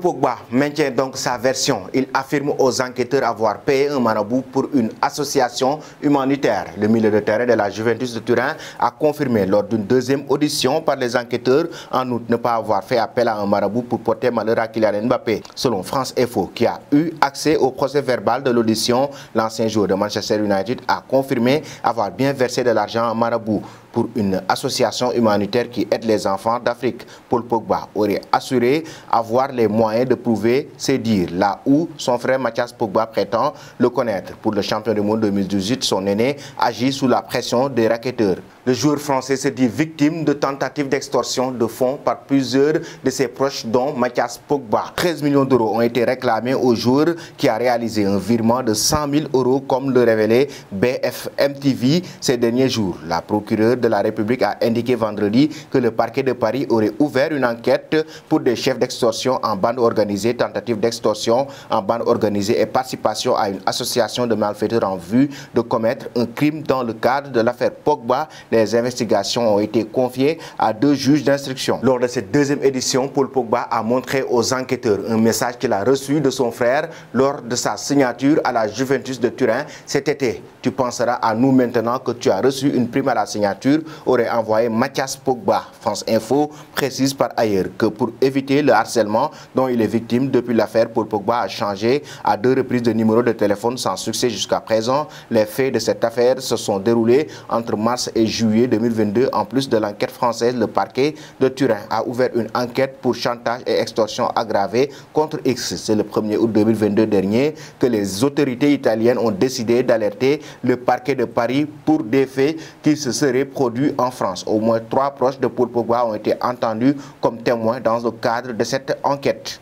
Pogba maintient donc sa version. Il affirme aux enquêteurs avoir payé un marabout pour une association humanitaire. Le milieu de terrain de la Juventus de Turin a confirmé lors d'une deuxième audition par les enquêteurs en août ne pas avoir fait appel à un marabout pour porter malheur à Kylian Mbappé. Selon France Info, qui a eu accès au procès verbal de l'audition, l'ancien joueur de Manchester United a confirmé avoir bien versé de l'argent à marabout pour une association humanitaire qui aide les enfants d'Afrique. Paul Pogba aurait assuré avoir les moyens de prouver ses dires, là où son frère Mathias Pogba prétend le connaître. Pour le champion du monde 2018, son aîné agit sous la pression des racketteurs. Le joueur français se dit victime de tentatives d'extorsion de fonds par plusieurs de ses proches, dont Mathias Pogba. 13 millions d'euros ont été réclamés au joueur qui a réalisé un virement de 100 000 euros, comme le révélait BFM TV ces derniers jours. La procureure de la République a indiqué vendredi que le parquet de Paris aurait ouvert une enquête pour des chefs d'extorsion en bande organisée, tentative d'extorsion en bande organisée et participation à une association de malfaiteurs en vue de commettre un crime dans le cadre de l'affaire Pogba. Les investigations ont été confiées à 2 juges d'instruction. Lors de cette deuxième édition, Paul Pogba a montré aux enquêteurs un message qu'il a reçu de son frère lors de sa signature à la Juventus de Turin cet été. Tu penseras à nous maintenant que tu as reçu une prime à la signature, aurait envoyé Mathias Pogba. France Info précise par ailleurs que pour éviter le harcèlement dont il est victime depuis l'affaire, Paul Pogba a changé à 2 reprises de numéro de téléphone sans succès jusqu'à présent. Les faits de cette affaire se sont déroulés entre mars et juillet 2022. En plus de l'enquête française, le parquet de Turin a ouvert une enquête pour chantage et extorsion aggravée contre X. C'est le 1er août 2022 dernier que les autorités italiennes ont décidé d'alerter le parquet de Paris pour des faits qui se seraient produits en France. Au moins 3 proches de Paul Pogba ont été entendus comme témoins dans le cadre de cette enquête.